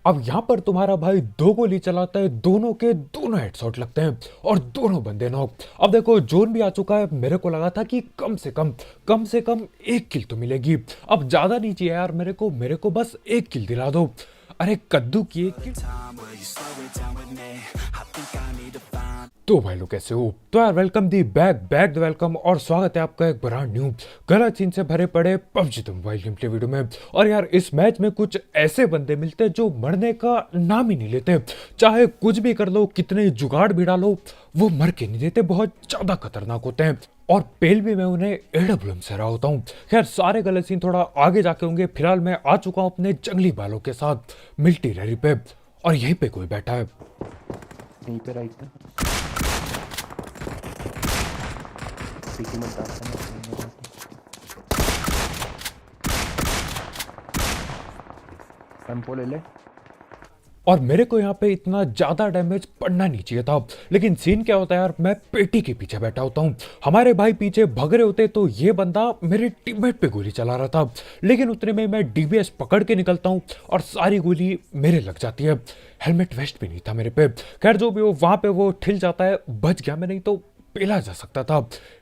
अब यहाँ पर तुम्हारा भाई दो गोली चलाता है, दोनों के दोनों हेडशॉट लगते हैं और दोनों बंदे नॉक। अब देखो जोन भी आ चुका है, मेरे को लगा था कि कम से कम एक किल तो मिलेगी। अब ज्यादा नहीं चाहिए यार, मेरे को बस एक किल दिला दो। अरे कद्दू की एक किल। तो भाई लोग कैसे हो? तो यार welcome the back the welcome और स्वागत है आपका एक ब्रांड न्यू गलत सीन से भरे पड़े PUBG the mobile game play video में। और यार इस मैच में कुछ ऐसे बंदे मिलते हैं जो मरने का नाम ही नहीं लेते। चाहे कुछ भी कर लो, कितने जुगाड़ भी डालो, वो मर के नहीं देते, बहुत ज्यादा खतरनाक होते हैं। और पेल भी मैं उन्हें एडब्ल्यूएम से रहा होता हूँ। खैर सारे गलत सीन थोड़ा आगे जाके होंगे। फिलहाल मैं आ चुका हूँ अपने जंगली बालों के साथ मिल्टी रैली पे, और यहीं पे कोई बैठा है। यहीं पे राइट पे सीटी में डालता है। टेम्पो ले ले। और मेरे को यहाँ पे इतना ज्यादा डैमेज पड़ना नहीं चाहिए था, लेकिन सीन क्या होता है यार, मैं पेटी के पीछे बैठा होता हूँ, हमारे भाई पीछे भग रहे होते, तो ये बंदा मेरे टीममेट पे गोली चला रहा था। लेकिन उतने में मैं डीबीएस पकड़ के निकलता हूँ और सारी गोली मेरे लग जाती है। हेलमेट वेस्ट भी नहीं था मेरे पे। खैर जो भी हो, वहां पे वो ठिल जाता है, बच गया मैं, नहीं तो पेला जा सकता था।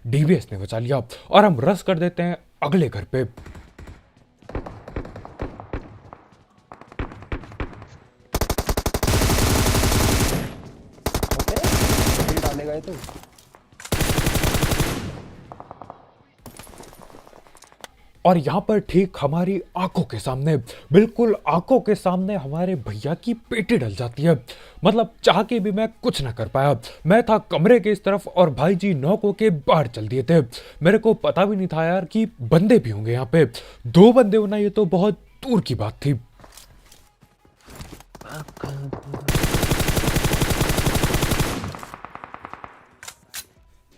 डीबीएस ने बचा लिया और हम रस कर देते हैं अगले घर पे। ओके फिर डाले गए तो और यहाँ पर ठीक हमारी आंखों के सामने, बिल्कुल आंखों के सामने हमारे भैया की पेटी डल जाती है। मतलब चाह के भी मैं कुछ ना कर पाया। मैं था कमरे के इस तरफ और भाई जी नॉक होके बाहर चल दिए थे। मेरे को पता भी नहीं था यार कि बंदे भी होंगे यहाँ पे। दो बंदे होना ये तो बहुत दूर की बात थी।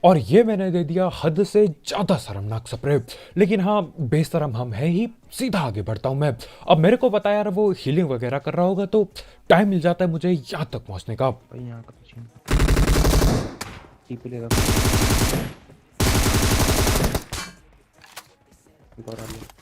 और ये मैंने दे दिया हद से ज्यादा शर्मनाक स्प्रे। लेकिन हाँ, बेशरम हम है ही, सीधा आगे बढ़ता हूं मैं। अब मेरे को पता है यार वो हीलिंग वगैरह कर रहा होगा, तो टाइम मिल जाता है मुझे यहाँ तक पहुंचने का। भाई यहाँ का पीछे टीपी लेगा। एक और आ गया।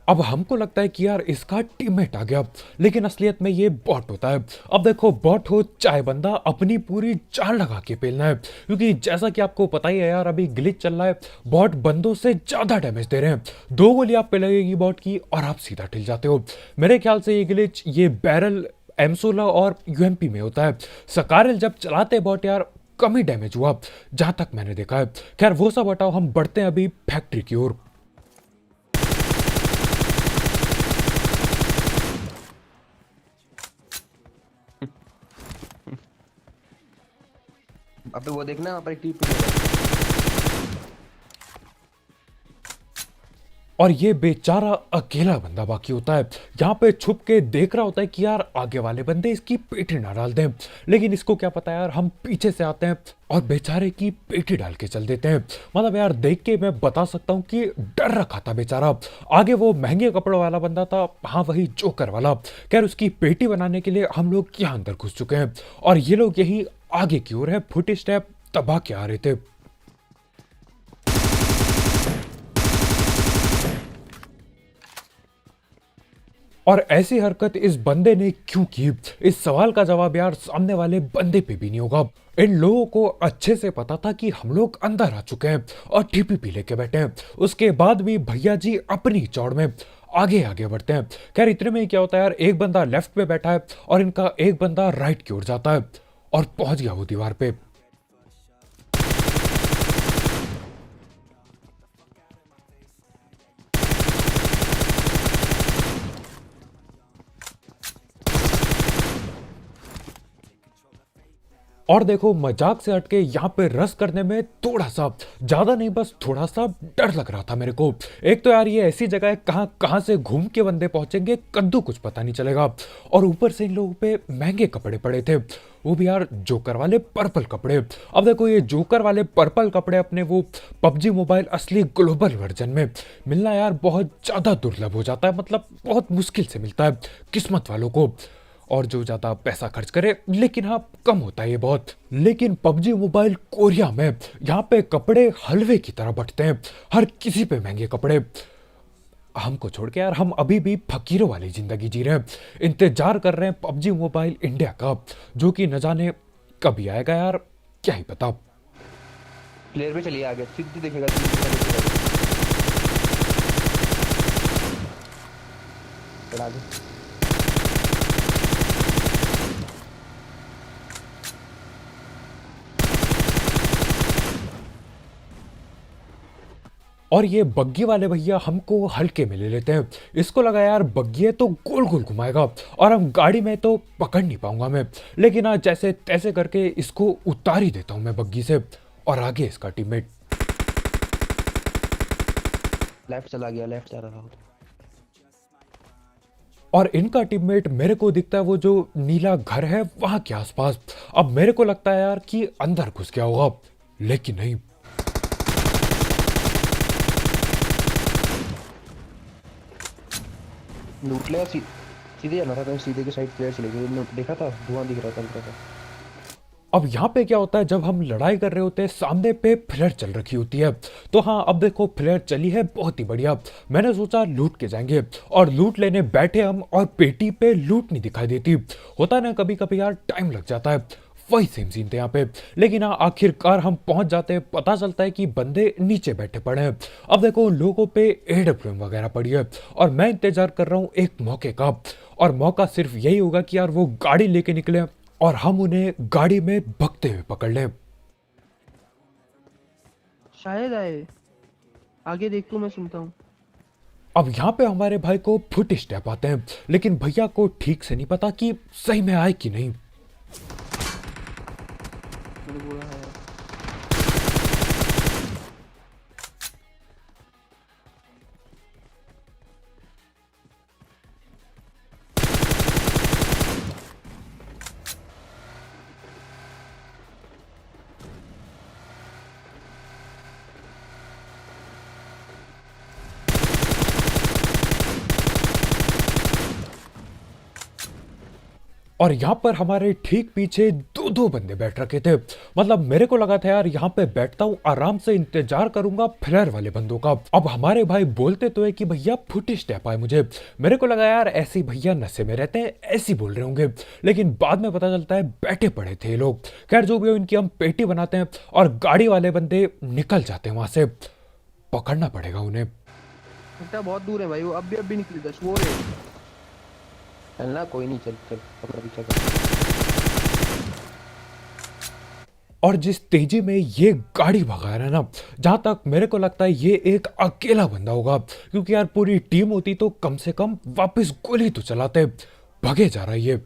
अब हमको लगता है कि यार इसका टीममेट आ गया, लेकिन असलियत में ये बॉट होता है। अब देखो, बॉट हो चाहे बंदा, अपनी पूरी जान लगा के पेलना है, क्योंकि जैसा कि आपको पता ही है यार, अभी ग्लिच चल रहा है, बॉट बंदों से ज्यादा डैमेज दे रहे हैं। दो गोली आप पे लगेगी बॉट की और आप सीधा ठिल जाते हो। मेरे ख्याल से ये ग्लिच ये बैरल, M16 और यूएमपी में होता है। सकारल जब चलाते बॉट यार, कम ही डैमेज हुआ जहां तक मैंने देखा है। खैर वो सब हटाओ, हम बढ़ते हैं अभी फैक्ट्री की ओर। अबे वो देखना वहाँ पर एक टीपी लेगा। और ये बेचारा अकेला बंदा बाकी होता है, यहाँ पे छुप के देख रहा होता है कि यार आगे वाले बंदे इसकी पेटी ना डाल दें। लेकिन इसको क्या पता यार, हम पीछे से आते हैं और बेचारे की पेटी डाल के चल देते हैं। मतलब यार देख के मैं बता सकता हूँ कि डर रखा था बेचारा। आगे वो महंगे कपड़ों वाला बंदा था, हाँ वही जोकर वाला। खैर उसकी पेटी बनाने के लिए हम लोग यहाँ अंदर घुस चुके हैं और ये लोग यही आगे की ओर है, फुट स्टेप दबा के आ रहे थे। और ऐसी हरकत इस बंदे ने क्यों की, इस सवाल का जवाब यार सामने वाले बंदे पे भी नहीं होगा। इन लोगों को अच्छे से पता था कि हम लोग अंदर आ चुके हैं और टीपीपी लेके बैठे हैं। उसके बाद भी भैया जी अपनी चौड़ में आगे आगे बढ़ते हैं। खैर इतने में ही क्या होता है यार, एक बंदा लेफ्ट पे बैठा है और इनका एक बंदा राइट की ओर जाता है और पहुंच गया वो दीवार पे। और देखो मजाक से हटके यहाँ पे रस करने में थोड़ा सा, ज्यादा नहीं बस थोड़ा सा डर लग रहा था मेरे को। एक तो यार ये ऐसी जगह है, कहाँ कहाँ से घूम के बंदे पहुंचेंगे कद्दू कुछ पता नहीं चलेगा। और ऊपर से इन लोगों पे महंगे कपड़े पड़े थे, वो भी यार जोकर वाले पर्पल कपड़े। अब देखो ये जोकर वाले पर्पल कपड़े अपने वो पबजी मोबाइल असली ग्लोबल वर्जन में मिलना यार बहुत ज्यादा दुर्लभ हो जाता है। मतलब बहुत मुश्किल से मिलता है किस्मत वालों को, और जो ज्यादा पैसा खर्च करे। लेकिन हाँ कम होता है ये बहुत। लेकिन पबजी मोबाइल कोरिया में यहाँ पे कपड़े हलवे की तरह बंटते हैं, हर किसी पे महंगे कपड़े। हमको छोड़ के यार हम अभी भी फकीरों वाली जिंदगी जी रहे हैं, इंतजार कर रहे हैं पबजी मोबाइल इंडिया का, जो कि न जाने कभी आएगा यार, क्या ही पता। प्लेयर पे चलिए आगे, सीधी देखेगा, सीधी देखेगा। चढ़ा दे। और ये बग्गी वाले भैया हमको हल्के में ले लेते हैं। इसको लगा यार बग्गी है तो गोल गोल घुमाएगा और हम गाड़ी में तो पकड़ नहीं पाऊंगा मैं, लेकिन आज जैसे तैसे करके इसको उतार ही देता हूं मैं बग्गी से। और आगे इसका टीममेट लेफ्ट चला गया, लेफ्ट जा रहा था। और इनका टीममेट मेरे को दिखता है वो जो नीला घर है वहां के आसपास। अब मेरे को लगता है यार कि अंदर घुस गया होगा, लेकिन नहीं। लूट लिया, सीधे जाना था, तो सीधे के साइड प्लेयर चले गए। देखा था, धुआं दिख रहा था उनका। अब यहाँ पे क्या होता है, जब हम लड़ाई कर रहे होते हैं सामने पे फ्लेयर चल रखी होती है, तो हाँ अब देखो फ्लेयर चली है, बहुत ही बढ़िया। मैंने सोचा लूट के जाएंगे और लूट लेने बैठे हम, और पेटी पे लूट नहीं दिखाई देती। होता है ना कभी कभी यार, टाइम लग जाता है। वही सेम सीन थे यहाँ पे, लेकिन हाँ आखिरकार हम पहुंच जाते हैं। पता चलता है कि बंदे नीचे बैठे पड़े हैं। अब देखो लोगों पे AWM वगैरह पड़ी है, और मैं इंतजार कर रहा हूँ एक मौके का, और मौका सिर्फ यही होगा कि यार वो गाड़ी लेके निकले और हम उन्हें गाड़ी में भगते हुए पकड़ लें। शायद आए, आगे देखो, मैं सुनता हूँ। अब यहाँ पे हमारे भाई को फुट स्टेप आते हैं, लेकिन भैया को ठीक से नहीं पता कि सही में आए कि नहीं। मैंने बोला है। और यहाँ पर हमारे ठीक पीछे दो दो बंदे बैठ रखे थे। मतलब मेरे को लगा था यार यहाँ पे बैठता हूँ, आराम से इंतजार करूंगा फ्लेयर वाले बंदों का। अब हमारे भाई बोलते तो है कि भैया फुट स्टेप आए मुझे। मेरे को लगा यार ऐसे भैया नशे में रहते हैं, ऐसे ही बोल रहे होंगे, लेकिन बाद में पता चलता है बैठे पड़े थे ये लोग। खैर जो भी हो, इनकी हम पेटी बनाते हैं और गाड़ी वाले बंदे निकल जाते हैं वहां से। पकड़ना पड़ेगा उन्हें। घंटा बहुत दूर है भाई, वो अब भी निकलेगा, वो है। चलना, कोई नहीं, चल चल, पकड़ पीछे कर। और जिस तेजी में ये गाड़ी भगा रहा है ना, जहां तक मेरे को लगता है ये एक अकेला बंदा होगा, क्योंकि यार पूरी टीम होती तो कम से कम वापस गोली तो चलाते। भगे जा रहा है ये।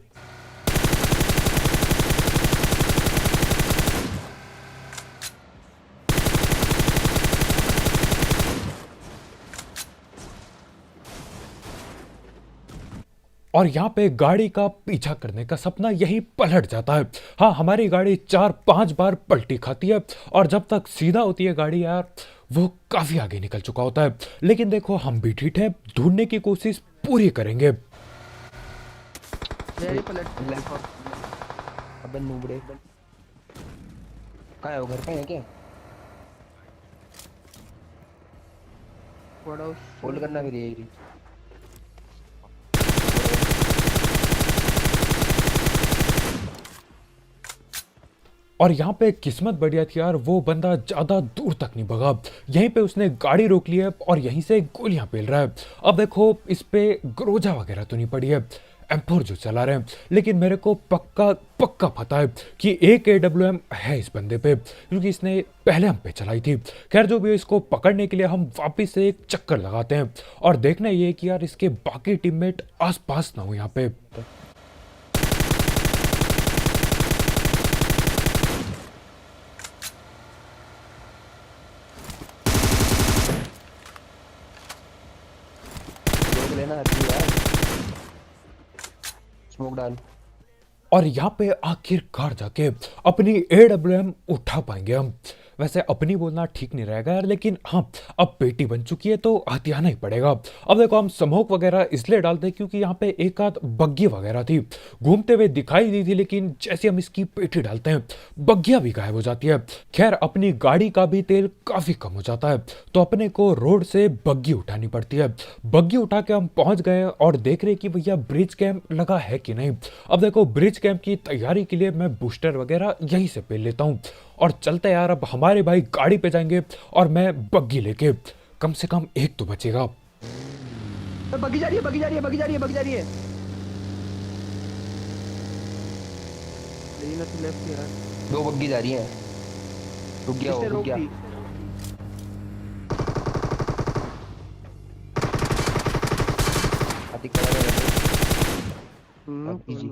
और यहाँ पे गाड़ी का पीछा करने का सपना यही पलट जाता है। हाँ हमारी गाड़ी 4-5 बार पलटी खाती है, और जब तक सीधा होती है गाड़ी यार, वो काफी आगे निकल चुका होता है। लेकिन देखो हम भी ठीक है, ढूंढने की कोशिश पूरी करेंगे। मेरी पलट लेफ्ट। अबे नूबड़े, कहाँ है वो? घर पे है क्या? पड़ा होल्ड करना फिर यही। और यहाँ पे किस्मत बढ़िया थी यार, वो बंदा ज्यादा दूर तक नहीं भगा। यहीं पे उसने गाड़ी रोक ली है और यहीं से गोलियां पेल रहा है। अब देखो इस पे ग्रोजा वगैरह तो नहीं पड़ी है, M4 जो चला रहे हैं, लेकिन मेरे को पक्का पक्का पता है कि एक AWM है इस बंदे पे, क्योंकि इसने पहले हम पे चलाई थी। खैर जो भी है, इसको पकड़ने के लिए हम वापिस से एक चक्कर लगाते हैं, और देखना ये कि यार इसके बाकी टीममेट आसपास ना हो यहाँ पे। रोक लेना हल्की यार, स्मोक डाल। और यहाँ पे आखिरकार जाके अपनी AWM उठा पाएंगे हम। वैसे अपनी बोलना ठीक नहीं रहेगा यार, लेकिन हाँ अब पेटी बन चुकी है तो हथियाना ही पड़ेगा। अब देखो हम स्मोक वगैरह इसलिए डालते हैं क्योंकि यहाँ पे एक आध बग्गी वगैरह थी, घूमते हुए दिखाई दी थी, लेकिन जैसे हम इसकी पेटी डालते हैं बग्गियां भी गायब हो जाती है। खैर अपनी गाड़ी का भी तेल काफी कम हो जाता है, तो अपने को रोड से बग्गी उठानी पड़ती है। बग्गी उठा के हम पहुंच गए और देख रहे कि भैया ब्रिज कैंप लगा है कि नहीं। अब देखो ब्रिज कैंप की तैयारी के लिए मैं बूस्टर वगैरह यहीं से पहन लेता हूँ और चलते यार। अब हमारे भाई गाड़ी पे जाएंगे और मैं बग्गी लेके, कम से कम एक तो बचेगा। बगी जा रही है, बगी जा रही है, बगी जा रही है, बगी जा रही है। लेकिन तू लेफ्ट यार। 2 बग्गी जा रही हैं। रुक गया किसने रुक रोक गया। दी? हाथी खड़ा रहे। इजी।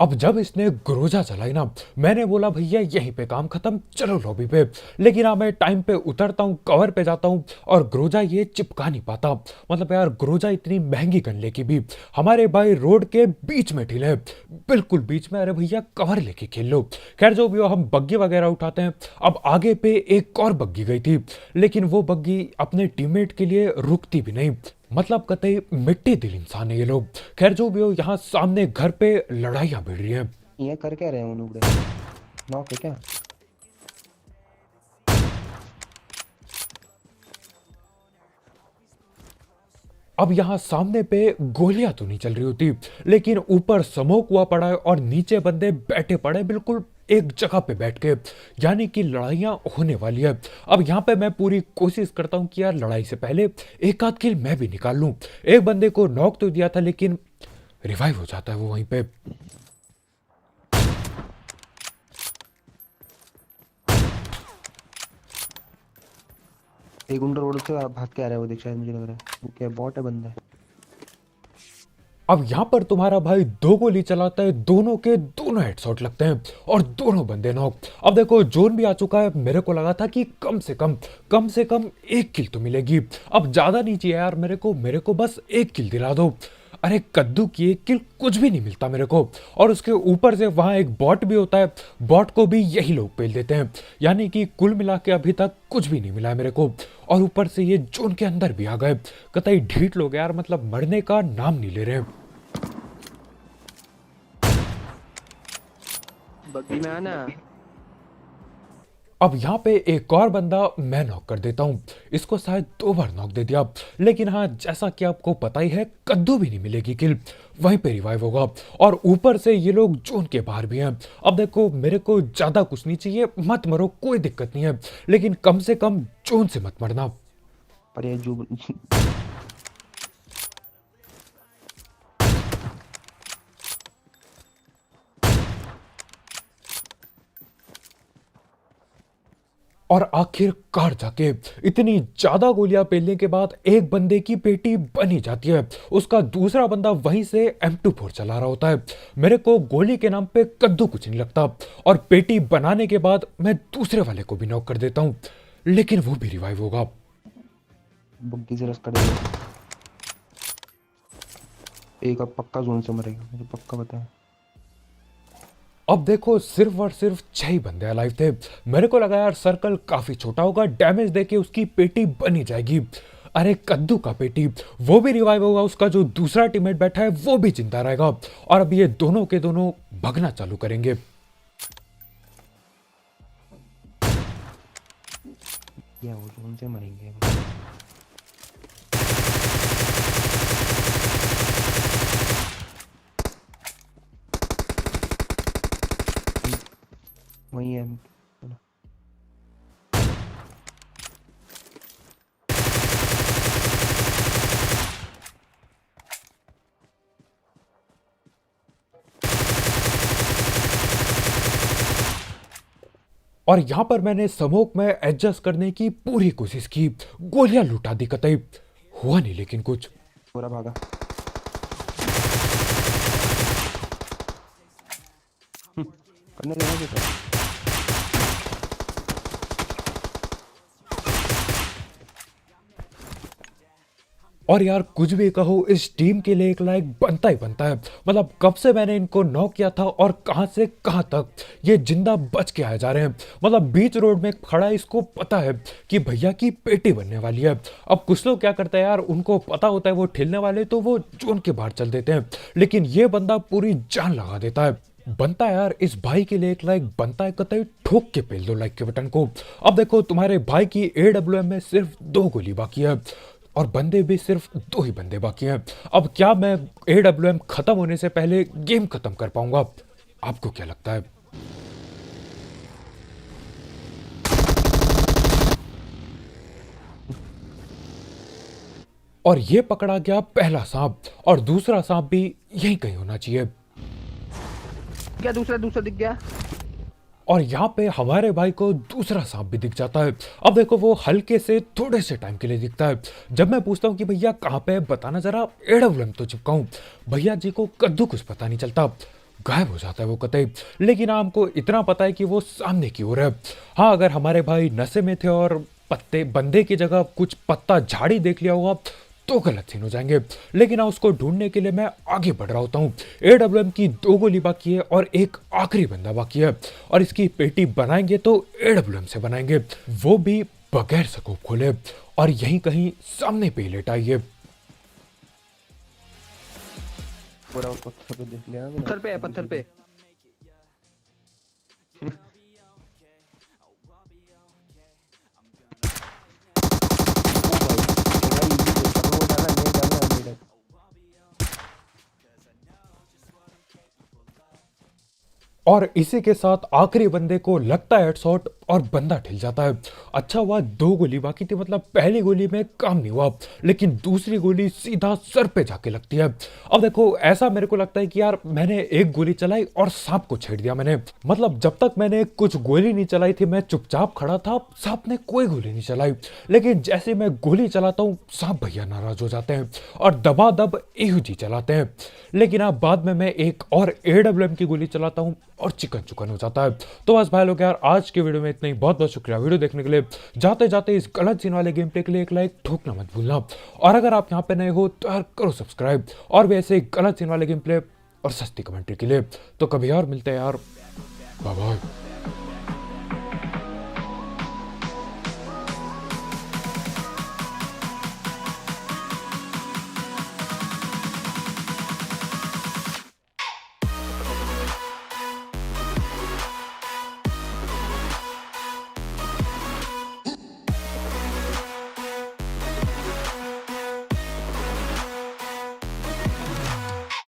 अब जब इसने ग्रोजा चलाई ना, मैंने बोला भैया यहीं पे काम खत्म, चलो लॉबी पे। लेकिन हाँ मैं टाइम पे उतरता हूँ, कवर पे जाता हूँ और ग्रोजा ये चिपका नहीं पाता। मतलब यार ग्रोजा इतनी महंगी गन लेके भी हमारे भाई रोड के बीच में ठिले, बिल्कुल बीच में। अरे भैया कवर लेके खेल लो। खैर जो भी हो, हम बग्गी वगैरह उठाते हैं। अब आगे पे एक और बग्गी गई थी, लेकिन वो बग्गी अपने टीममेट के लिए रुकती भी नहीं। मतलब कतई मिट्टी दिल इंसान है ये लोग। खैर जो भी हो, यहाँ सामने घर पे लड़ाइयाँ भिड़ रही हैं। ये कर क्या रहे हैं उन उबड़े? नॉक है क्या? अब यहाँ सामने पे गोलियां तो नहीं चल रही होती, लेकिन ऊपर स्मोक हुआ पड़ा है और नीचे बंदे बैठे पड़े बिल्कुल एक जगह पे बैठ के, यानी कि लड़ाइयां होने वाली है। अब यहाँ पे मैं पूरी कोशिश करता हूँ कि यार लड़ाई से पहले एक आध किल मैं भी निकाल लूं। एक बंदे को नॉक तो दिया था, लेकिन रिवाइव हो जाता है वो वहीं पे। एक गुंडा रोड से भाग के आ रहा है, वो देख शायद मुझे लग रहा है। वो क्या बॉट है बंदा? अब यहां पर तुम्हारा भाई 2 गोली चलाता है, दोनों के दोनों हेडशॉट लगते हैं और दोनों बंदे नॉक। अब देखो जोन भी आ चुका है, मेरे को लगा था कि कम से कम एक किल तो मिलेगी। अब ज्यादा नहीं चाहिए यार मेरे को बस एक किल दिला दो। अरे कद्दू की एक किल कुछ भी नहीं मिलता मेरे को, और उसके ऊपर से वहां एक बॉट भी होता है, बॉट को भी यही लोग पेल देते हैं। यानी कि कुल मिला के अभी तक कुछ भी नहीं मिला है मेरे को, और ऊपर से ये जोन के अंदर भी आ गए। कतई ढीठ लोग यार, मतलब मरने का नाम नहीं ले रहे। बग्गी में आना। अब यहाँ पे एक और बंदा मैं नॉक कर देता हूँ, इसको शायद 2 बार नॉक दे दिया। लेकिन हाँ जैसा कि आपको पता ही है, कद्दू भी नहीं मिलेगी किल, वहीं पे रिवाइव होगा। और ऊपर से ये लोग जोन के बाहर भी हैं। अब देखो मेरे को ज्यादा कुछ नहीं चाहिए, मत मरो कोई दिक्कत नहीं है, लेकिन कम से कम जोन से मत मरना। पर ये जो और आखिरकार जाके इतनी ज्यादा गोलियां पेलने के बाद एक बंदे की पेटी बन ही जाती है। उसका दूसरा बंदा वहीं से M24 चला रहा होता है। मेरे को गोली के नाम पे कद्दू कुछ नहीं लगता, और पेटी बनाने के बाद मैं दूसरे वाले को भी नॉक कर देता हूं, लेकिन वो भी रिवाइव होगा। बग्गी से रस करेगा। एक अब पक्का जोन से मरेगा, मुझे पक्का पता है। अब देखो सिर्फ और सिर्फ 6 ही बंदे अलाइव थे। मेरे को लगा यार सर्कल काफी छोटा होगा, डैमेज देके उसकी पेटी बनी जाएगी। अरे कद्दू का पेटी वो भी रिवाइव होगा, उसका जो दूसरा टीममेट बैठा है वो भी जिंदा रहेगा, और अब ये दोनों के दोनों भगना चालू करेंगे। क्या वो जोन से मरेंगे? वही है। और यहां पर मैंने स्मोक में एडजस्ट करने की पूरी कोशिश की, गोलियां लुटा दी, कतई हुआ नहीं लेकिन कुछ। पूरा भागा। करने देना बेटा। और यार कुछ भी कहो, इस टीम के लिए एक लाइक बनता ही बनता है। मतलब कब से मैंने इनको नॉक किया था और कहां से कहां तक ये जिंदा बच के आए जा रहे हैं। मतलब बीच रोड में खड़ा है, इसको पता है कि भैया की पेटी बनने वाली है। अब कुछ लोग क्या करते हैं यार, उनको पता होता है वो ठेलने वाले, तो वो जोन के बाहर चल देते हैं, लेकिन ये बंदा पूरी जान लगा देता है। बनता है यार इस भाई के लिए एक लाइक, बनता है कतई ठोक के पेल दो लाइक के बटन को। अब देखो तुम्हारे भाई की AWM में सिर्फ 2 गोली बाकी है और बंदे भी सिर्फ 2 ही बंदे बाकी हैं। अब क्या मैं AWM खत्म होने से पहले गेम खत्म कर पाऊंगा? आपको क्या लगता है? और ये पकड़ा गया पहला सांप, और दूसरा सांप भी यहीं कहीं होना चाहिए। क्या दूसरा दूसरा दिख गया? और यहाँ पे हमारे भाई को दूसरा सांप भी दिख जाता है। अब देखो वो हल्के से थोड़े से टाइम के लिए दिखता है। जब मैं पूछता हूँ कि भैया कहाँ पे है, बताना जरा, AWM तो चिपकाऊं। भैया जी को कद्दू कुछ पता नहीं चलता, गायब हो जाता है वो कतई। लेकिन हाँ, हमको इतना पता है कि वो सामने की ओर है। हाँ, अगर हमारे भाई नशे में थे और पत्ते बंदे की जगह कुछ पत्ता झाड़ी देख लिया होगा तो गलत सीन हो जाएंगे। लेकिन हाँ, उसको ढूंढने के लिए मैं आगे बढ़ रहा होता हूँ। AWM की 2 गोली बाकी है और एक आखिरी बंदा बाकी है, और इसकी पेटी बनाएंगे तो AWM से बनाएंगे, वो भी बगैर स्कोप खोले, और यहीं कहीं सामने पे ही लेटा है ये। पूरा पत्थर पे देख लिया मैंने। पत्थर पे है, पत्थर पे। और इसी के साथ आखिरी बंदे को लगता है हेडशॉट और बंदा ठिल जाता है। अच्छा हुआ 2 गोली बाकी थी, मतलब पहली गोली में काम नहीं हुआ, लेकिन दूसरी गोली सीधा सर पे जाके लगती है। अब देखो ऐसा मेरे को लगता है कि यार मैंने एक गोली चलाई और सांप को छेड़ दिया मैंने। मतलब जब तक मैंने कुछ गोली नहीं चलाई थी मैं चुपचाप खड़ा था, सांप ने कोई गोली नहीं चलाई। लेकिन जैसे मैं गोली चलाता हूँ सांप भैया नाराज हो जाते हैं और दबादब AUG चलाते हैं। लेकिन अब बाद में मैं एक और AWM की गोली चलाता हूँ और चिकन चुकन हो जाता है। तो बस भाई लोग यार, आज के वीडियो में इतना ही। बहुत बहुत शुक्रिया वीडियो देखने के लिए। जाते जाते इस गलत सीन वाले गेम प्ले के लिए एक लाइक ठोकना मत भूलना, और अगर आप यहाँ पे नए हो तो यार करो सब्सक्राइब, और भी ऐसे गलत सीन वाले गेम प्ले और सस्ती कमेंट्री के लिए। तो कभी और मिलते हैं यार, बाय बाय।